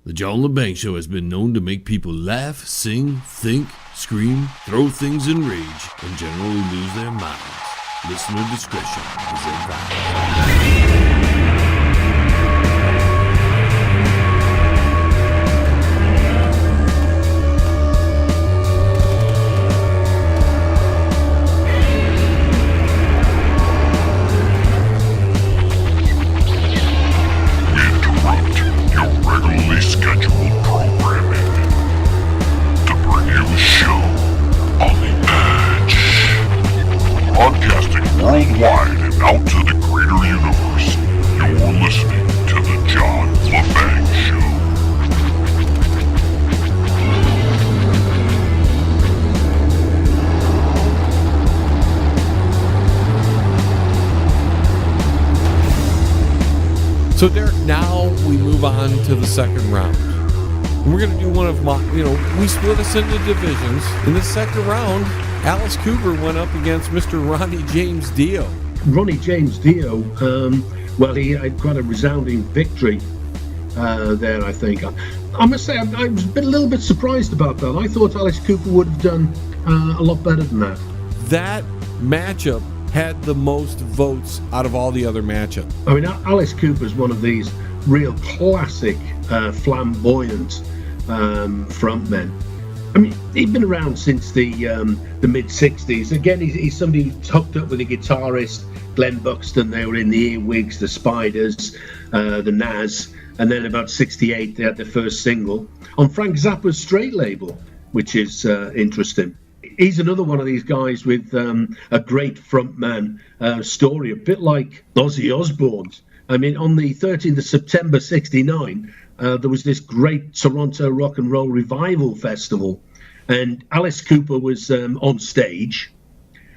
The John Lebang Show has been known to make people laugh, sing, think, scream, throw things in rage, and generally lose their minds. Listener discretion is advised. Scheduled programming to bring you a show on the edge, broadcasting worldwide and out to the greater universe. You're listening to the John Lebang Show. So, Derek, now we move on to the second round. And we're going to do one of my, we split us into divisions. In the second round, Alice Cooper went up against Mr. Ronnie James Dio. Ronnie James Dio, he had quite a resounding victory there, I think. I must say, I was a little bit surprised about that. I thought Alice Cooper would have done a lot better than that. That matchup had the most votes out of all the other matchups. I mean, Alice Cooper's one of these real classic, flamboyant frontmen. I mean, he'd been around since the mid-'60s. Again, he's somebody who's hooked up with a guitarist, Glenn Buxton. They were in the Earwigs, the Spiders, the Nas, and then about '68 they had their first single on Frank Zappa's Straight label, which is interesting. He's another one of these guys with a great frontman story, a bit like Ozzy Osbourne. I mean, on the 13th of September '69, there was this great Toronto Rock'n'Roll Revival Festival, and Alice Cooper was on stage,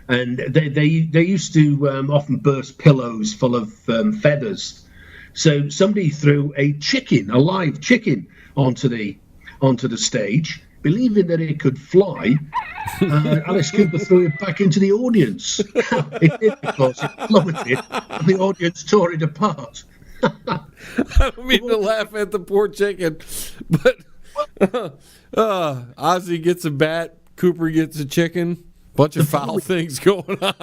and they used to often burst pillows full of feathers. So somebody threw a live chicken, onto the stage, believing that it could fly. Alice Cooper threw it back into the audience. It did, because it plummeted and the audience tore it apart. I don't mean to laugh at the poor chicken, but Ozzy gets a bat, Cooper gets a chicken. Bunch of foul things going on.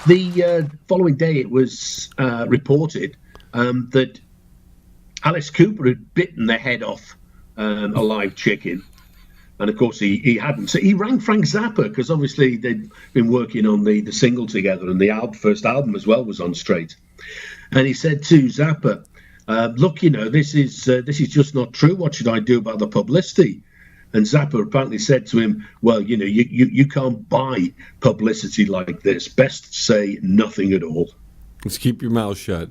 The following day it was reported that Alice Cooper had bitten the head off a live chicken, and of course he hadn't. So he rang Frank Zappa, because obviously they'd been working on the single together, and the first album as well was on Straight. And he said to Zappa, "Look, this is just not true. What should I do about the publicity?" And Zappa apparently said to him, "Well, you can't buy publicity like this. Best say nothing at all. Just keep your mouth shut."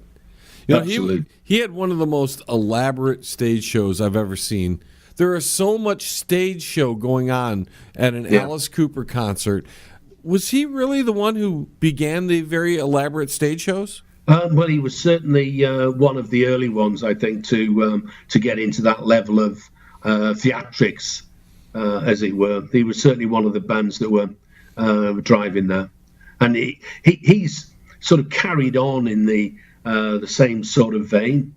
He had one of the most elaborate stage shows I've ever seen. There is so much stage show going on at an Alice Cooper concert. Was he really the one who began the very elaborate stage shows? Well, he was certainly one of the early ones, I think, to get into that level of theatrics, as it were. He was certainly one of the bands that were driving that. And he's sort of carried on in the same sort of vein.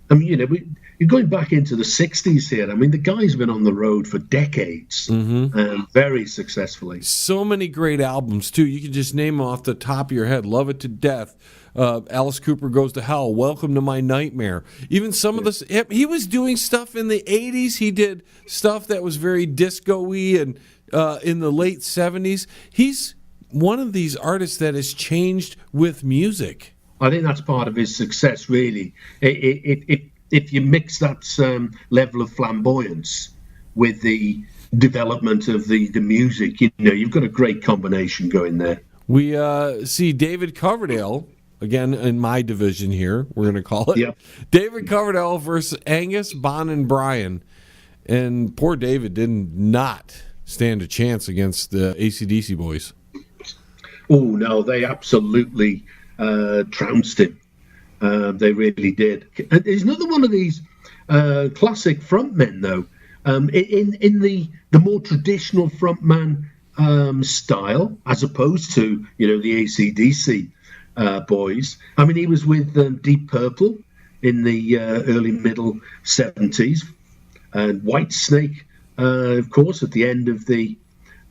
I mean, you're going back into the '60s here. I mean, the guy's been on the road for decades, very successfully. So many great albums too. You can just name them off the top of your head. Love It to Death, Alice Cooper Goes to Hell, Welcome to My Nightmare. Even some of this, he was doing stuff in the '80s. He did stuff that was very disco-y, and in the late '70s. He's one of these artists that has changed with music. I think that's part of his success, really. If you mix that level of flamboyance with the development of the music, you've got a great combination going there. We see David Coverdale, again in my division here, we're going to call it. Yep. David Coverdale versus Angus, Bon, and Brian. And poor David did not stand a chance against the AC/DC boys. Oh, no, they absolutely trounced him. They really did. And he's another one of these classic frontmen, though. In the more traditional frontman style, as opposed to the AC/DC boys. I mean, he was with Deep Purple in the early middle 70s, and Whitesnake, of course, at the end of the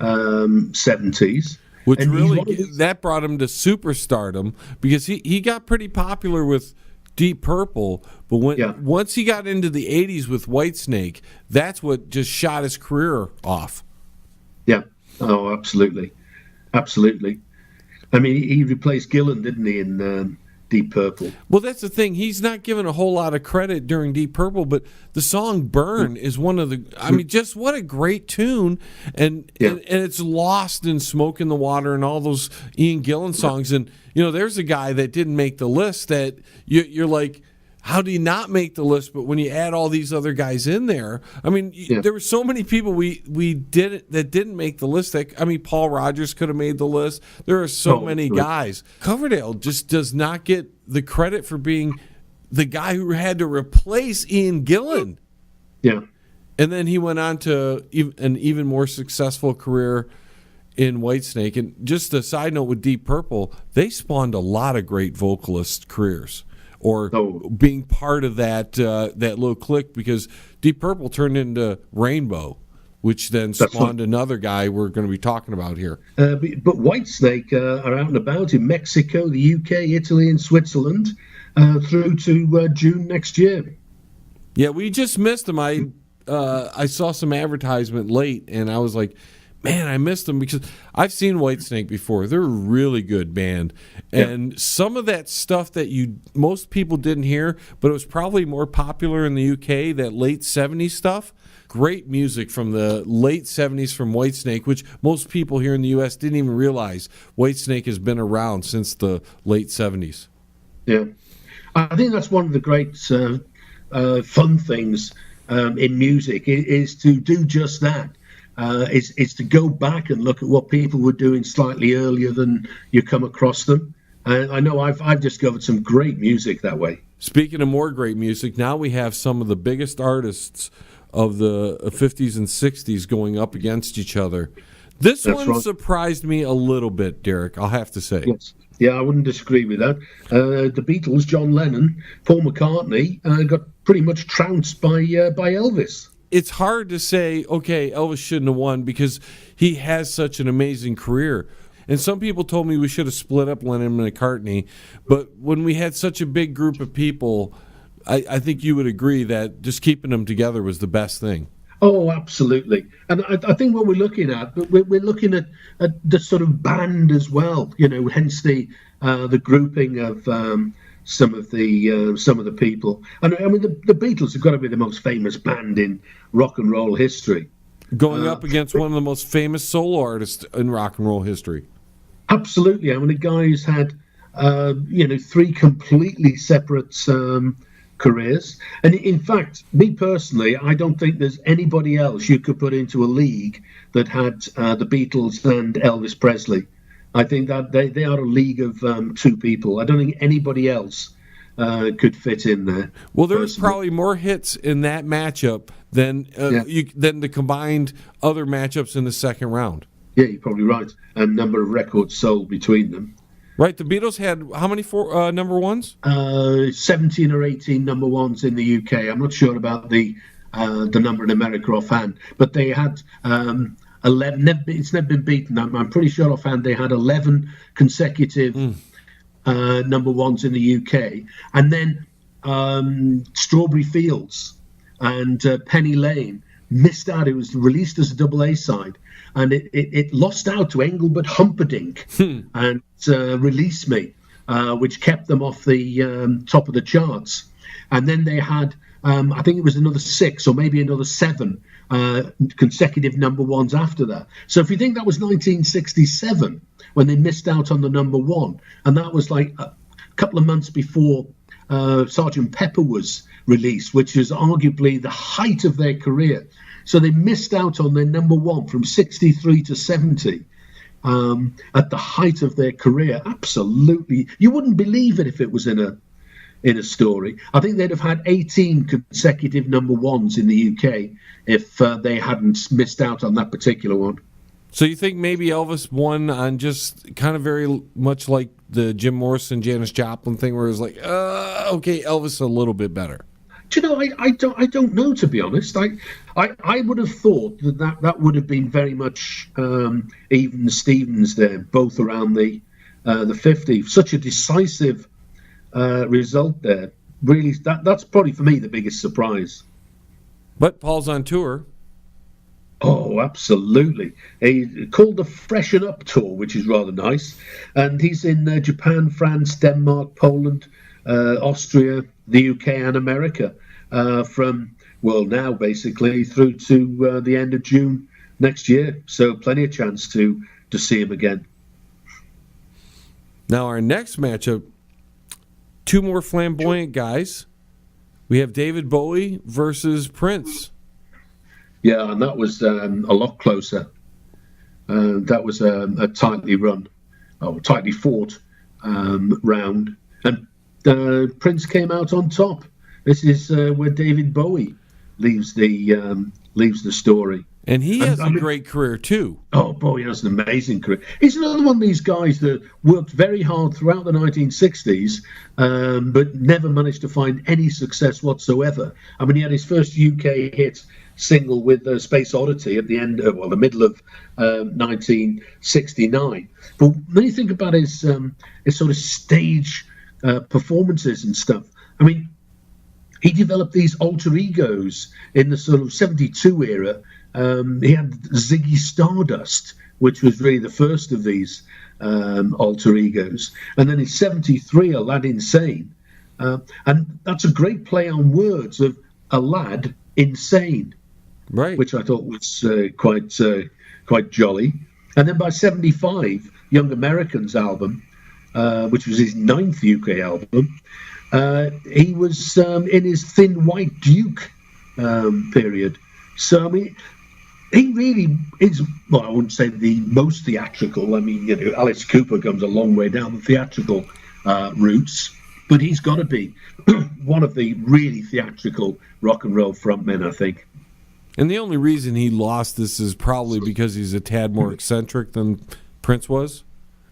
70s. Which and really, that brought him to superstardom, because he got pretty popular with Deep Purple, but once he got into the 80s with Whitesnake, that's what just shot his career off. Yeah, oh, absolutely. Absolutely. I mean, he replaced Gillan, didn't he, in Deep Purple? Well, that's the thing. He's not given a whole lot of credit during Deep Purple, but the song Burn is one of the, I mean, just what a great tune. And it's lost in Smoke in the Water and all those Ian Gillan songs. And, you know, there's a guy that didn't make the list that you're like, how do you not make the list? But when you add all these other guys in there, I mean, there were so many people we didn't make the list. I mean, Paul Rodgers could have made the list. There are so many guys. Coverdale just does not get the credit for being the guy who had to replace Ian Gillan. Yeah. And then he went on to an even more successful career in Whitesnake. And just a side note with Deep Purple, they spawned a lot of great vocalist careers, or being part of that little clique, because Deep Purple turned into Rainbow, which then spawned another guy we're going to be talking about here. But Whitesnake are out and about in Mexico, the UK, Italy, and Switzerland through to June next year. Yeah, we just missed them. I saw some advertisement late, and I was like, man, I missed them, because I've seen Whitesnake before. They're a really good band. And some of that stuff that most people didn't hear, but it was probably more popular in the UK, that late 70s stuff. Great music from the late 70s from Whitesnake, which most people here in the U.S. didn't even realize Whitesnake has been around since the late 70s. Yeah. I think that's one of the great fun things in music, is to do just that. It's to go back and look at what people were doing slightly earlier than you come across them. I know I've discovered some great music that way. Speaking of more great music, now we have some of the biggest artists of the 50s and 60s going up against each other. That's one surprised me a little bit, Derek, I'll have to say. Yes. Yeah, I wouldn't disagree with that. The Beatles, John Lennon, Paul McCartney got pretty much trounced by Elvis. It's hard to say, okay, Elvis shouldn't have won because he has such an amazing career. And some people told me we should have split up Lennon and McCartney. But when we had such a big group of people, I think you would agree that just keeping them together was the best thing. Oh, absolutely. And I think what we're looking at, we're looking at the sort of band as well, you know, hence the grouping of some of the people. And I mean, the Beatles have got to be the most famous band in rock and roll history. Going up against one of the most famous solo artists in rock and roll history. Absolutely. I mean, the guy's had, three completely separate careers. And in fact, me personally, I don't think there's anybody else you could put into a league that had the Beatles and Elvis Presley. I think that they are a league of two people. I don't think anybody else could fit in there. Well, there was probably more hits in that matchup than the combined other matchups in the second round. Yeah, you're probably right. And number of records sold between them. Right, the Beatles had how many number ones? 17 or 18 number ones in the UK. I'm not sure about the number in America offhand, but they had 11. It's never been beaten. I'm pretty sure offhand they had 11 consecutive number ones in the UK, and then Strawberry Fields and Penny Lane missed out. It was released as a double A side, and it lost out to Engelbert Humperdinck and Release Me, which kept them off the top of the charts. And then they had, I think it was another 6 or maybe another 7 consecutive number ones after that. So if you think that was 1967 when they missed out on the number one, and that was like a couple of months before Sgt. Pepper was released, which is arguably the height of their career. So they missed out on their number one from 63 to 70 at the height of their career. Absolutely. You wouldn't believe it if it was in a story. I think they'd have had 18 consecutive number ones in the UK if they hadn't missed out on that particular one. So you think maybe Elvis won on just kind of very much like the Jim Morrison, Janis Joplin thing, where it was like, okay, Elvis a little bit better? Do you know? I don't know, to be honest. I would have thought that would have been very much even Stevens there, both around the 50. Such a decisive result there. Really, that's probably for me the biggest surprise. But Paul's on tour. Oh, absolutely. He called the Freshen Up Tour, which is rather nice. And he's in Japan, France, Denmark, Poland, Austria, the UK and America from, well, now basically through to the end of June next year. So plenty of chance to see him again. Now our next matchup, two more flamboyant guys. We have David Bowie versus Prince. Yeah, and that was a lot closer. That was a tightly fought round. And Prince came out on top. This is where David Bowie leaves the story. And he has a great career, too. Oh, Bowie has an amazing career. He's another one of these guys that worked very hard throughout the 1960s, but never managed to find any success whatsoever. I mean, he had his first UK hit single with Space Oddity at the middle of 1969. But when you think about his sort of stage performances and stuff, I mean, he developed these alter egos in the sort of 72 era. He had Ziggy Stardust, which was really the first of these alter egos. And then in 73, a lad insane. And that's a great play on words of a lad insane, right? Which I thought was quite jolly. And then by 75, Young Americans album, which was his 9th UK album, he was in his Thin White Duke period. So, I mean, he really is, well, I wouldn't say the most theatrical. I mean, you know, Alice Cooper comes a long way down the theatrical routes, but he's got to be one of the really theatrical rock and roll frontmen, I think. And the only reason he lost this is probably because he's a tad more eccentric than Prince was.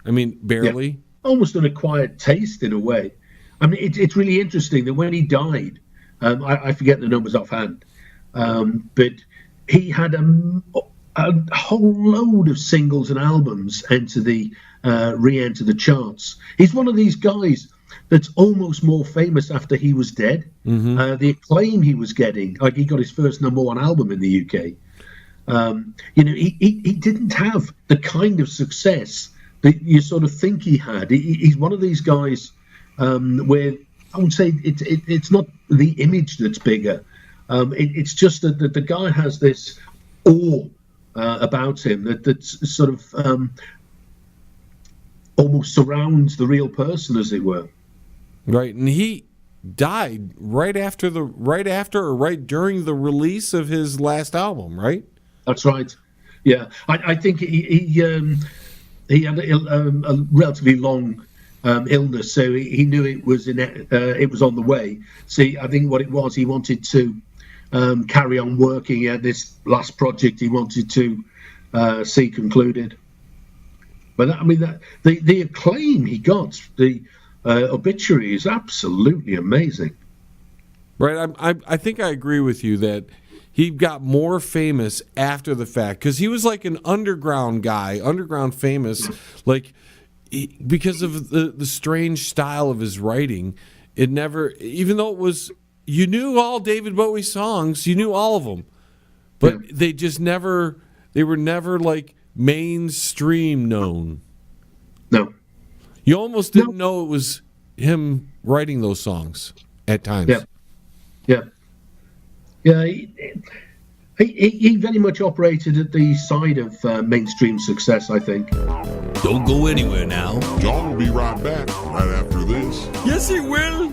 I mean, barely. Yeah. Almost an acquired taste in a way. I mean, it's really interesting that when he died, I forget the numbers offhand, but he had a whole load of singles and albums re-enter the charts. He's one of these guys that's almost more famous after he was dead. Mm-hmm. The acclaim he was getting, like he got his first #1 album in the UK. You know, he didn't have the kind of success that you sort of think he had. He's one of these guys where I would say it's not the image that's bigger. It's just that the guy has this awe about him that's sort of almost surrounds the real person, as it were. Right, and he died right during the release of his last album, right? That's right. Yeah, I think he had a relatively long illness, so he knew it was on the way. See, I think what it was, he wanted to carry on working. He had this last project he wanted to see concluded. But I mean, the acclaim he got, the obituary is absolutely amazing. Right, I think I agree with you that he got more famous after the fact because he was like an underground guy, underground famous, like because of the strange style of his writing. It never, even though it was, you knew all David Bowie songs, you knew all of them, but they were never like mainstream known. No. You almost didn't know it was him writing those songs at times. Yeah. He very much operated at the side of mainstream success, I think. Don't go anywhere now. John will be right back right after this. Yes, he will.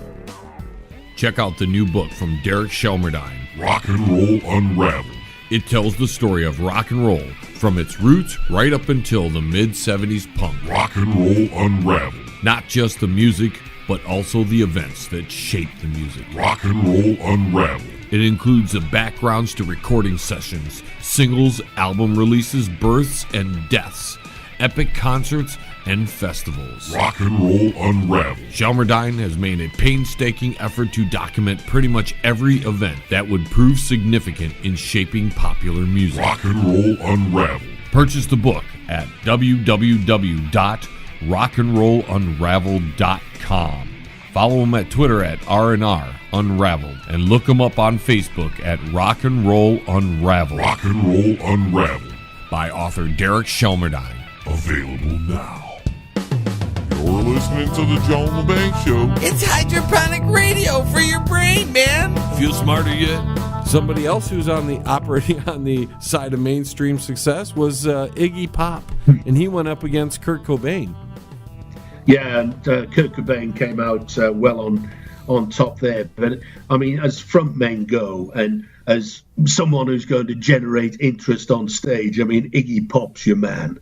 Check out the new book from Derek Shelmerdine, Rock'n'Roll Unravelled. It tells the story of rock and roll from its roots right up until the mid-70s punk. Rock'n'Roll Unravelled. Not just the music, but also the events that shaped the music. Rock'n'Roll Unravelled. It includes the backgrounds to recording sessions, singles, album releases, births, and deaths, epic concerts, and festivals. Rock'n'Roll Unravelled. Shelmerdine has made a painstaking effort to document pretty much every event that would prove significant in shaping popular music. Rock'n'Roll Unravelled. Purchase the book at www.rock'n'rollunraveled.com. Follow him at Twitter at R&R Unraveled and look him up on Facebook at Rock'n'Roll Unraveled. Rock'n'Roll Unravelled. By author Derek Shelmerdine. Available now. You're listening to the John Lebang Show. It's hydroponic radio for your brain, man. Feel smarter yet? Somebody else who's operating on the side of mainstream success was Iggy Pop, and he went up against Kurt Cobain. Yeah, and Kurt Cobain came out well on top there. But I mean, as frontmen go, and as someone who's going to generate interest on stage, I mean, Iggy Pop's your man.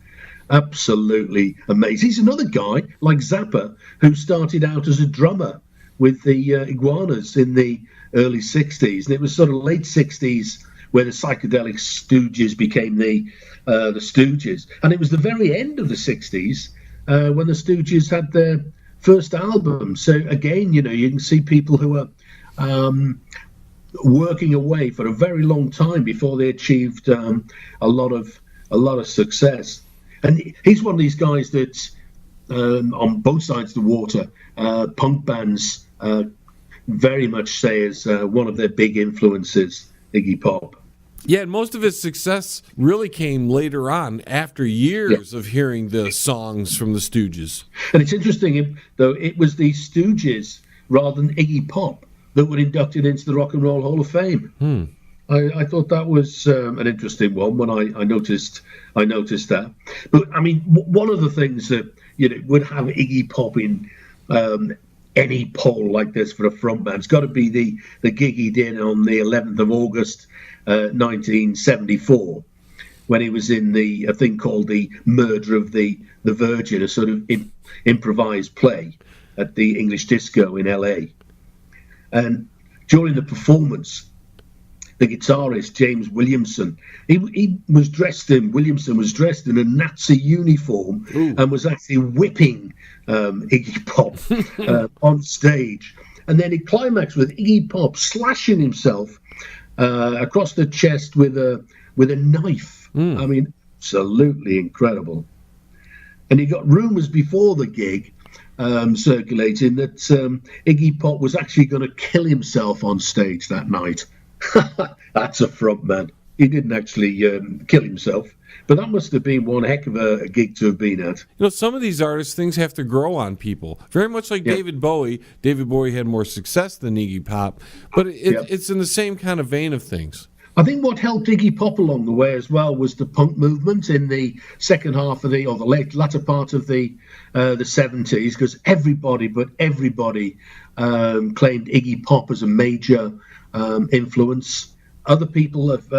Absolutely amazing. He's another guy like Zappa who started out as a drummer with the Iguanas in the early 60s, and it was sort of late 60s where the psychedelic Stooges became the Stooges, and it was the very end of the 60s when the Stooges had their first album. So again, you know, you can see people who are working away for a very long time before they achieved a lot of success. And he's one of these guys that on both sides of the water, punk bands very much say is one of their big influences, Iggy Pop. Yeah, and most of his success really came later on, after years of hearing the songs from the Stooges. And it's interesting, though, it was the Stooges rather than Iggy Pop that were inducted into the Rock and Roll Hall of Fame. I thought that was an interesting one when I noticed that. But I mean, one of the things that would have Iggy Pop in any poll like this for a frontman, it's got to be the gig he did on the 11th of August 1974, when he was in a thing called the Murder of the Virgin, a sort of improvised play at the English Disco in LA. And during the performance, the guitarist James Williamson, Williamson was dressed in a Nazi uniform and was actually whipping Iggy Pop on stage. And then it climaxed with Iggy Pop slashing himself across the chest with a knife. I mean, absolutely incredible. And you got rumours before the gig circulating that Iggy Pop was actually going to kill himself on stage that night. That's a frontman. He didn't actually kill himself, but that must have been one heck of a gig to have been at. You know, some of these artists, things have to grow on people. Very much like David Bowie. David Bowie had more success than Iggy Pop, but it's in the same kind of vein of things. I think what helped Iggy Pop along the way as well was the punk movement in the second half of the latter part of the 70s, because everybody claimed Iggy Pop as a major influence. Other people have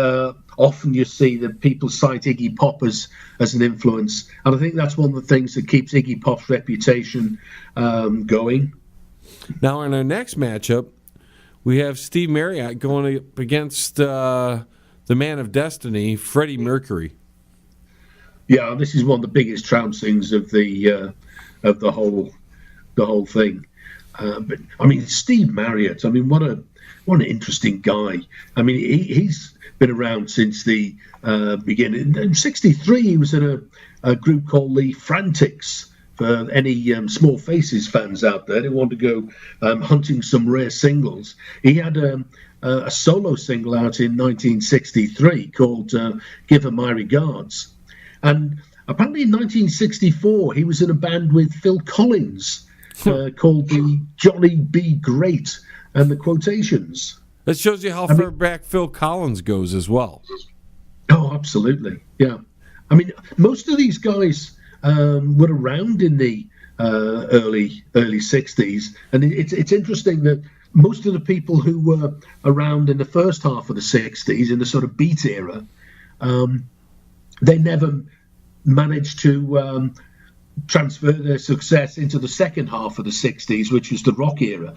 often you see that people cite Iggy Pop as an influence, and I think that's one of the things that keeps Iggy Pop's reputation going. Now, in our next matchup, we have Steve Marriott going up against the Man of Destiny, Freddie Mercury. Yeah, this is one of the biggest trouncings of the whole thing. But I mean, Steve Marriott. I mean, what an interesting guy. I mean, he's been around since the beginning. In '63, he was in a group called the Frantics. For any Small Faces fans out there who want to go hunting some rare singles, he had a solo single out in 1963 called "Give Her My Regards," and apparently in 1964 he was in a band with Phil Collins called the Johnny B. Great and the Quotations. That shows you how far back Phil Collins goes as well. Oh, absolutely, yeah. I mean, most of these guys were around in the early 60s, and it's interesting that most of the people who were around in the first half of the 60s, in the sort of beat era, they never managed to transfer their success into the second half of the 60s, which was the rock era.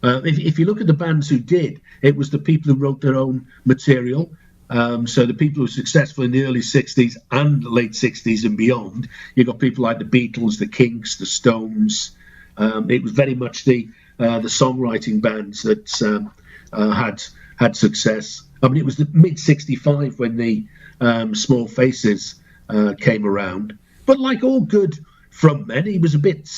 If you look at the bands who did, it was the people who wrote their own material, So the people who were successful in the early 60s and late 60s and beyond, you got people like the Beatles, the Kinks, the Stones. It was very much the songwriting bands that had success. I mean, it was the mid-65 when the Small Faces came around. But like all good frontmen, he was a bit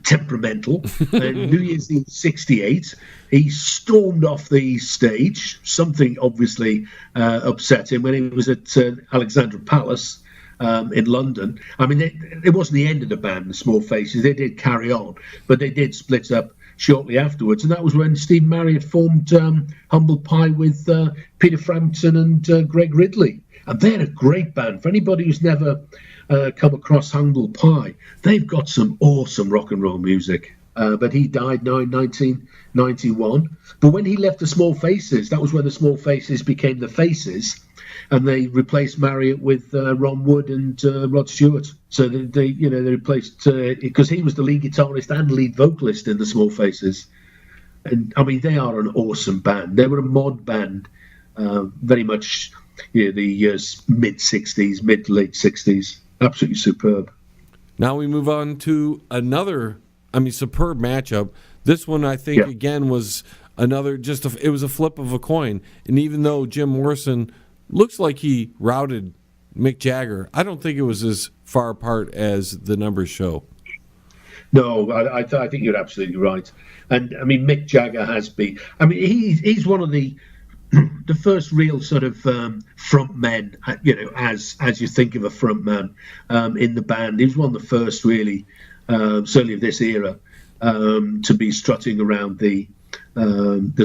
temperamental. And New Year's Eve 68, he stormed off the stage. Something obviously upset him when he was at Alexandra Palace in London. I mean, it wasn't the end of the band, the Small Faces. They did carry on, but they did split up shortly afterwards. And that was when Steve Marriott formed Humble Pie with Peter Frampton and Greg Ridley. And they're a great band. For anybody who's never come across Humble Pie, they've got some awesome rock and roll music. But he died now in 1991. But when he left the Small Faces, that was when the Small Faces became the Faces, and they replaced Marriott with Ron Wood and Rod Stewart. So they replaced, because he was the lead guitarist and lead vocalist in the Small Faces. And I mean, they are an awesome band. They were a mod band, very much the mid-60s, mid to late 60s. Absolutely superb. Now we move on to another, superb matchup. This one, I think, again, was another, it was a flip of a coin. And even though Jim Morrison looks like he routed Mick Jagger, I don't think it was as far apart as the numbers show. No, I think you're absolutely right. And, I mean, Mick Jagger has been... I mean, he's one of the first real sort of front men, as you think of a front man in the band. He was one of the first, really, certainly of this era, to be strutting around the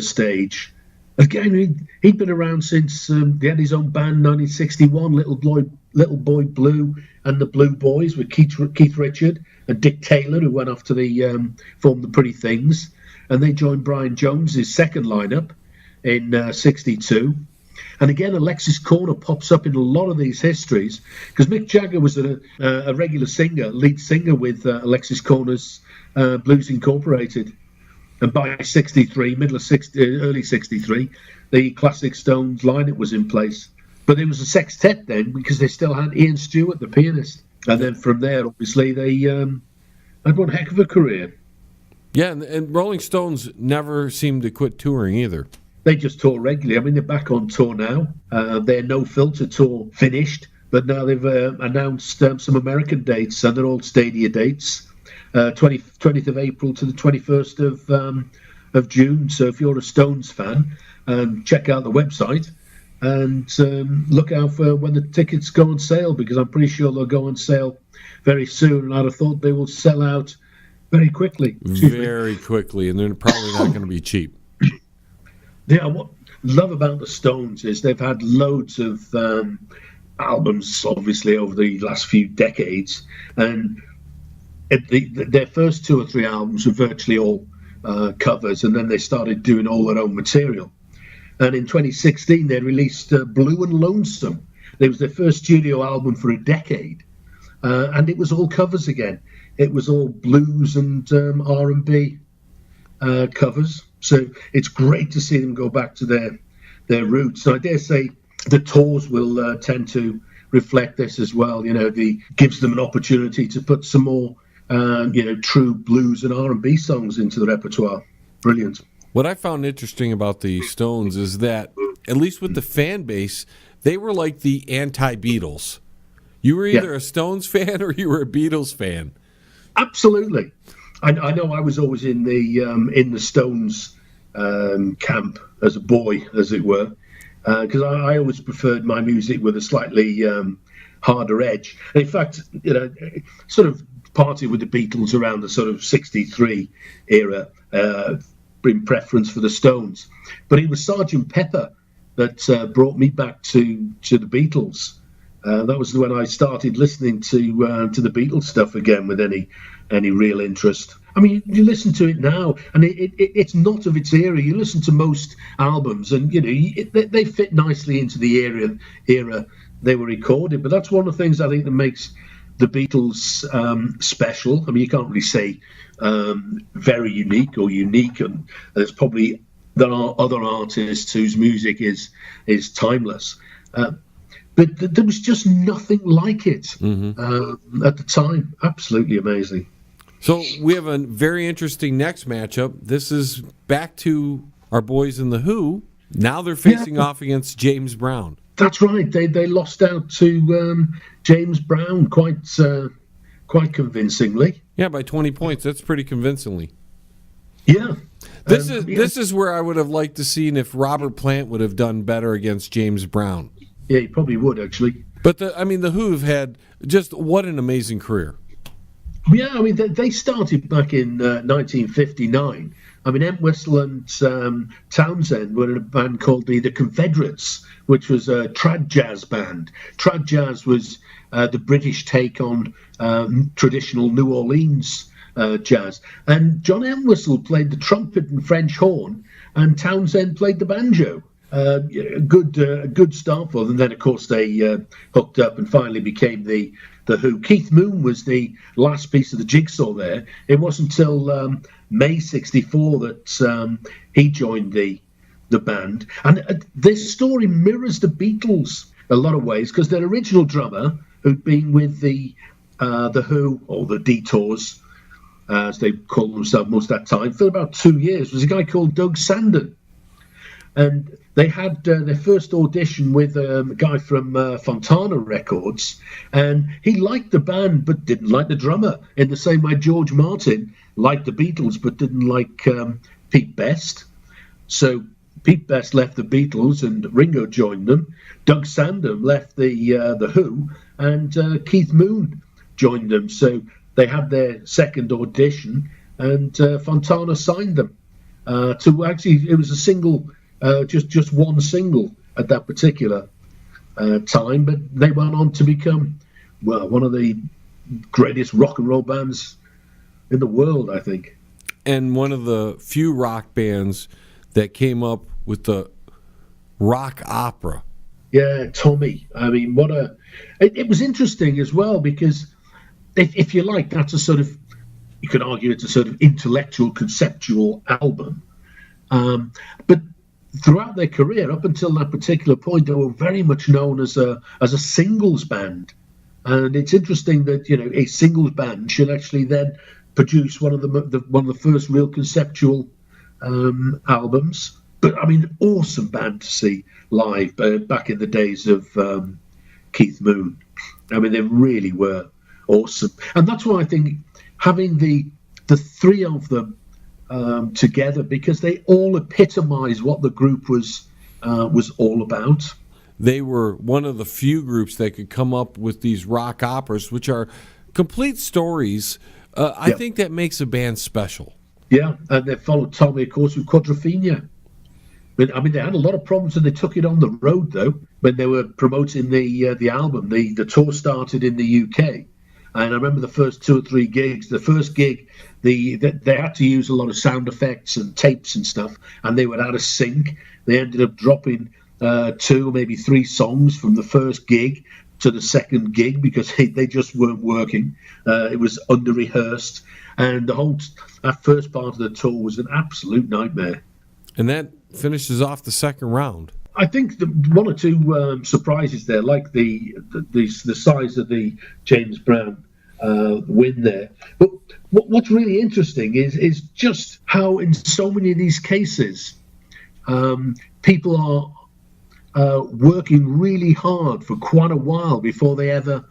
stage. Again, he'd been around since he had his own band, 1961, Little Boy Blue and the Blue Boys, with Keith Richard and Dick Taylor, who went off to form the Pretty Things, and they joined Brian Jones's second lineup in 62. And again, Alexis Corner pops up in a lot of these histories, because Mick Jagger was a regular lead singer with Alexis Corner's Blues Incorporated. And by 63, early 63, the classic Stones lineup was in place. But there was a sextet then, because they still had Ian Stewart, the pianist. And then from there, obviously, they had one heck of a career. Yeah, and Rolling Stones never seemed to quit touring either. They just tour regularly. I mean, they're back on tour now. Their No Filter tour finished, but now they've announced some American dates, and they're all stadia dates. 20th of April to the 21st of June. So if you're a Stones fan, check out the website and look out for when the tickets go on sale, because I'm pretty sure they'll go on sale very soon, and I'd have thought they will sell out very quickly. Very quickly, and they're probably not going to be cheap. Yeah, what I love about the Stones is they've had loads of albums, obviously, over the last few decades, and their first 2 or 3 albums were virtually all covers, and then they started doing all their own material. And in 2016, they released Blue and Lonesome. It was their first studio album for a decade, and it was all covers again. It was all blues and R&B covers. So it's great to see them go back to their roots. So I dare say the tours will tend to reflect this as well. Gives them an opportunity to put some more true blues and R&B songs into the repertoire. Brilliant. What I found interesting about the Stones is that, at least with the fan base, they were like the anti-Beatles. You were either a Stones fan or you were a Beatles fan. Absolutely. I know I was always in the Stones camp as a boy, as it were, because I always preferred my music with a slightly harder edge. And in fact, sort of partied with the Beatles around the sort of 63 era in preference for the Stones. But it was Sgt. Pepper that brought me back to the Beatles. That was when I started listening to the Beatles stuff again with any real interest. I mean, you listen to it now, and it's not of its era. You listen to most albums, and they fit nicely into the era they were recorded. But that's one of the things I think that makes the Beatles special. I mean, you can't really say very unique or unique, and there's probably there are other artists whose music is timeless. But there was just nothing like it at the time. Absolutely amazing. So we have a very interesting next matchup. This is back to our boys in the Who. Now they're facing off against James Brown. That's right. They lost out to James Brown quite convincingly. Yeah, by 20 points. That's pretty convincingly. Yeah. This is where I would have liked to seen if Robert Plant would have done better against James Brown. Yeah, he probably would, actually. But the Who have had just what an amazing career. Yeah, I mean, they started back in 1959. I mean, Entwistle and Townsend were in a band called the Confederates, which was a trad jazz band. Trad jazz was the British take on traditional New Orleans jazz. And John Entwistle played the trumpet and French horn, and Townsend played the banjo. A good start for them. Then, of course, they hooked up and finally became the Who. Keith Moon was the last piece of the jigsaw there. It wasn't until May '64 that he joined the band. And this story mirrors the Beatles in a lot of ways, because their original drummer, who'd been with the Who, or the Detours, as they called themselves most of that time, for about 2 years, was a guy called Doug Sandon. And they had their first audition with a guy from Fontana Records, and he liked the band but didn't like the drummer, in the same way George Martin liked the Beatles but didn't like Pete Best. So Pete Best left the Beatles and Ringo joined them. Doug Sandon left the Who, and Keith Moon joined them. So they had their second audition, and Fontana signed them. To actually, it was a single. Just one single at that particular time, but they went on to become, well, one of the greatest rock and roll bands in the world, I think. And one of the few rock bands that came up with the rock opera. Yeah, Tommy. I mean, it was interesting as well, because if you like, that's a sort of, you could argue it's a sort of intellectual, conceptual album. But throughout their career, up until that particular point, they were very much known as a singles band. And it's interesting that, a singles band should actually then produce one of the first real conceptual albums. But I mean, awesome band to see live back in the days of Keith Moon. I mean, they really were awesome, and that's why I think having the three of them together, because they all epitomize what the group was all about. They were one of the few groups that could come up with these rock operas, which are complete stories. I think that makes a band special. Yeah, and they followed Tommy, of course, with Quadrophenia. I mean, they had a lot of problems, and they took it on the road, though, when they were promoting the album. The tour started in the UK. And I remember the first 2 or 3 gigs. The first gig, they had to use a lot of sound effects and tapes and stuff, and they were out of sync. They ended up dropping 2, maybe 3 songs from the first gig to the second gig because they just weren't working. It was under-rehearsed, and that first part of the tour was an absolute nightmare. And that finishes off the second round. I think 1 or 2 surprises there, like the size of the James Brown win there. But what's really interesting is just how in so many of these cases people are working really hard for quite a while before they ever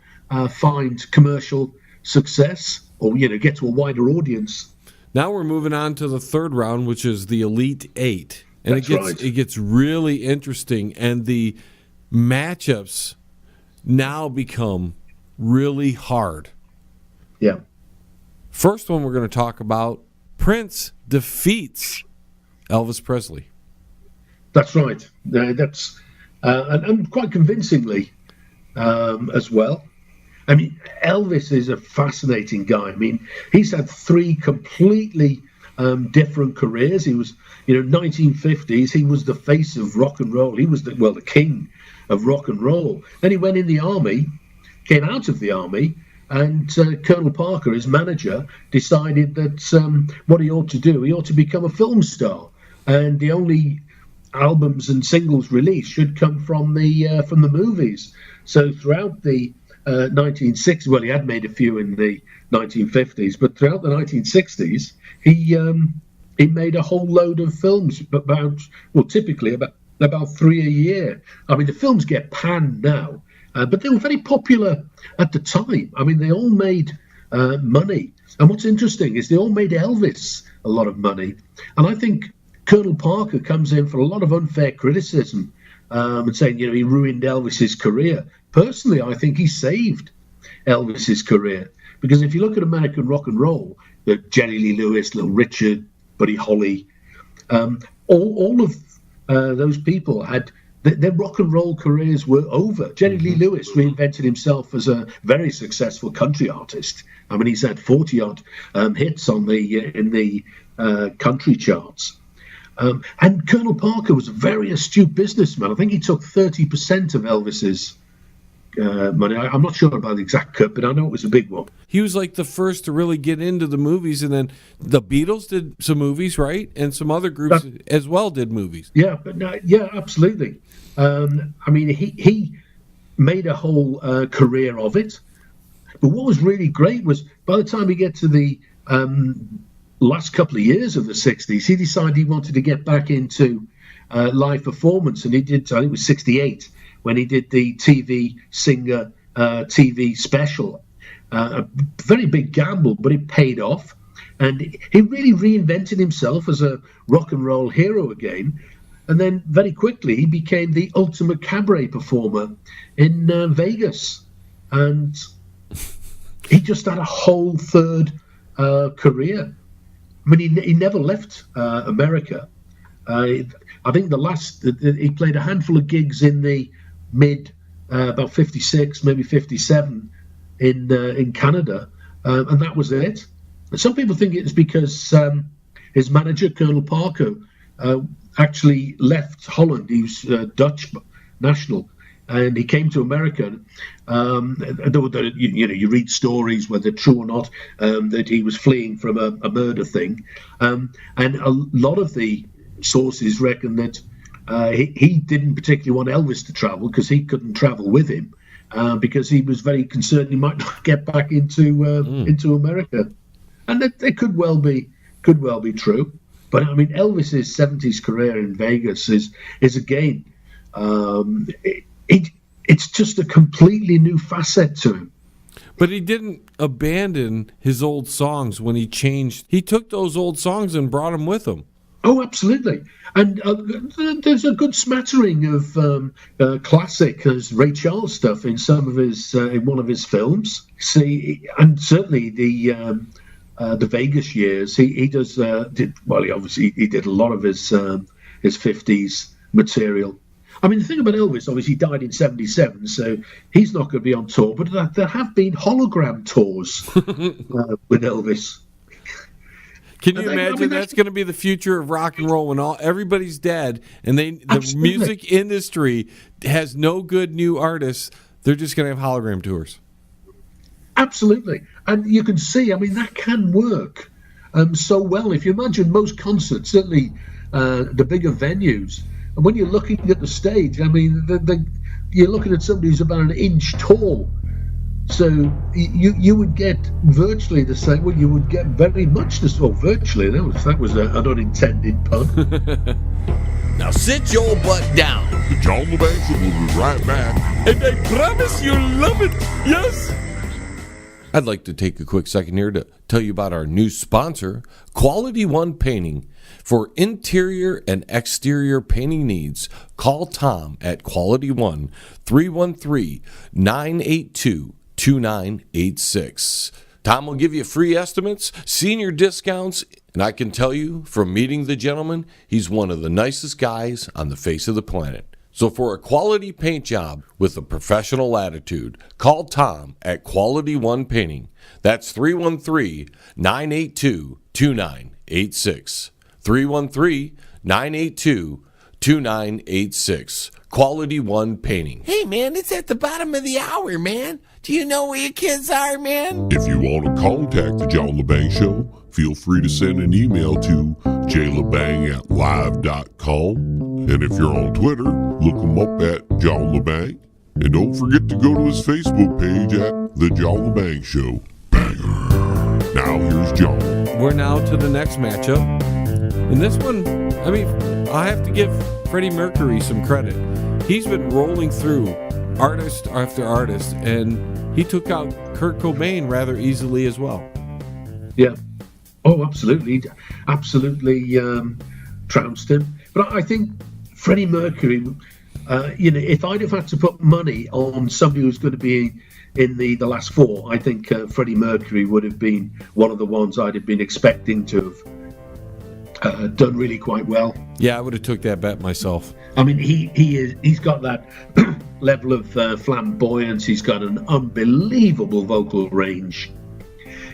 find commercial success or get to a wider audience. Now we're moving on to the third round, which is the Elite Eight. And it gets really interesting, and the matchups now become really hard. Yeah. First one we're going to talk about, Prince defeats Elvis Presley. That's right. And quite convincingly as well. I mean, Elvis is a fascinating guy. I mean, he's had 3 completely different careers. He was, 1950s, he was the face of rock and roll. He was the king of rock and roll. Then he went in the army, came out of the army, and Colonel Parker, his manager, decided that what he ought to do, he ought to become a film star. and the only albums and singles released should come from the movies. So throughout the 1960s, well, he had made a few in the 1950s, but throughout the 1960s, he made a whole load of films, typically about 3 a year. I mean, the films get panned now, but they were very popular at the time. I mean, they all made money. And what's interesting is they all made Elvis a lot of money. And I think Colonel Parker comes in for a lot of unfair criticism and saying, he ruined Elvis's career. Personally, I think he saved Elvis's career. Because if you look at American rock and roll, Jerry Lee Lewis, Little Richard, Buddy Holly, all of those people had their rock and roll careers were over. Jerry Lee Lewis reinvented himself as a very successful country artist. I mean, he's had 40-odd hits in the country charts. And Colonel Parker was a very astute businessman. I think he took 30% of Elvis's money. I'm not sure about the exact cut, but I know it was a big one. He was like the first to really get into the movies, and then the Beatles did some movies, right? And some other groups as well did movies. Yeah, absolutely. I mean, he made a whole career of it. But what was really great was by the time we get to the last couple of years of the 60s, he decided he wanted to get back into live performance, and he did, I think it was 68, when he did the TV Singer TV special. A very big gamble, but it paid off. And he really reinvented himself as a rock and roll hero again. And then very quickly, he became the ultimate cabaret performer in Vegas. And he just had a whole third career. I mean, he never left America. I think he played a handful of gigs in the mid, about 56, maybe 57 in Canada, and that was it. And some people think it's because his manager, Colonel Parker, actually left Holland. He was Dutch national, and he came to America. You read stories, whether true or not, that he was fleeing from a murder thing, and a lot of the sources reckon that he didn't particularly want Elvis to travel because he couldn't travel with him because he was very concerned he might not get back into America, and that could well be true. But I mean, Elvis's 70s career in Vegas is again, it's just a completely new facet to him. But he didn't abandon his old songs when he changed. He took those old songs and brought them with him. Oh, absolutely. And there's a good smattering of classic as Ray Charles stuff in some of his in one of his films. See, and certainly the Vegas years, he does. He did a lot of his 50s material. I mean, the thing about Elvis, obviously, he died in 77, so he's not going to be on tour. But there have been hologram tours with Elvis. Can you imagine that's going to be the future of rock and roll when everybody's dead and the music industry has no good new artists? They're just going to have hologram tours. Absolutely. And you can see, I mean, that can work so well. If you imagine most concerts, certainly the bigger venues, and when you're looking at the stage, I mean, you're looking at somebody who's about an inch tall. So you would get virtually the same. Well, you would get very much the same. Virtually, that was an unintended pun. Now sit your butt down. The John Lebang Show will be right back. And I promise you'll love it. Yes. I'd like to take a quick second here to tell you about our new sponsor, Quality One Painting. For interior and exterior painting needs, call Tom at Quality One, 313-982-2986. Tom will give you free estimates, senior discounts, and I can tell you from meeting the gentleman, he's one of the nicest guys on the face of the planet. So for a quality paint job with a professional attitude, call Tom at Quality One Painting. That's 313-982-2986. 313-982-2986. Quality One Painting. Hey, man, it's at the bottom of the hour, man. Do you know where your kids are, man? If you want to contact the John Lebang Show, feel free to send an email to JLebang at live.com. And if you're on Twitter, look him up at John Lebang. And don't forget to go to his Facebook page at The John Lebang Show. Banger. Now here's John. We're now to the next matchup. And this one, I mean, I have to give Freddie Mercury some credit. He's been rolling through artist after artist, and he took out Kurt Cobain rather easily as well. Yeah. Oh, absolutely. Absolutely trounced him. But I think Freddie Mercury, if I'd have had to put money on somebody who's going to be in the last four, I think Freddie Mercury would have been one of the ones I'd have been expecting to have done really quite well. Yeah, I would have took that bet myself. I mean, he's got that level of flamboyance. He's got an unbelievable vocal range.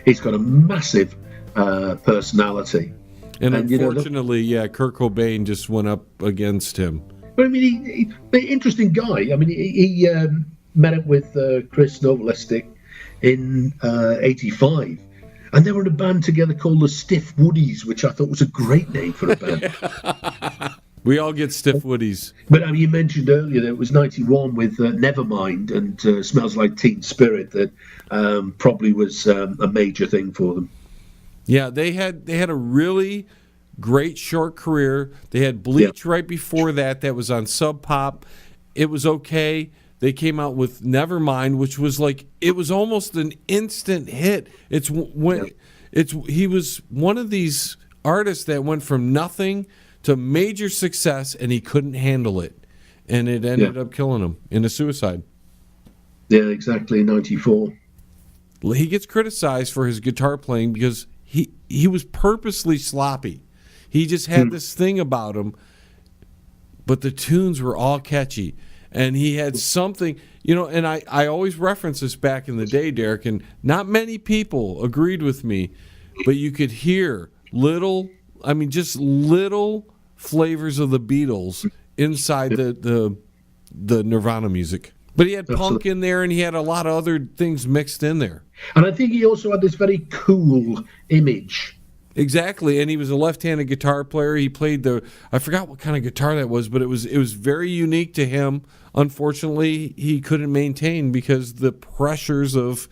He's got a massive personality. And unfortunately, Kurt Cobain just went up against him. But I mean, he's an interesting guy. I mean, he met up with Chris Novoselic in '85. And they were in a band together called the Stiff Woodies, which I thought was a great name for a band. We all get Stiff Woodies. But I mean, you mentioned earlier that it was '91 with Nevermind and Smells Like Teen Spirit that probably was a major thing for them. Yeah, they had a really great short career. They had Bleach right before that was on Sub Pop. It was okay. They came out with Nevermind, which was like, it was almost an instant hit. He was one of these artists that went from nothing to major success, and he couldn't handle it, and it ended up killing him in a suicide. Yeah, exactly. 94. He gets criticized for his guitar playing because he was purposely sloppy. He just had this thing about him, but the tunes were all catchy. And he had something, and I always reference this back in the day, Derek, and not many people agreed with me, but you could hear just little flavors of the Beatles inside the Nirvana music. But he had punk in there, and he had a lot of other things mixed in there. And I think he also had this very cool image. Exactly, and he was a left-handed guitar player. He played I forgot what kind of guitar that was, but it was very unique to him. Unfortunately, he couldn't maintain because the pressures of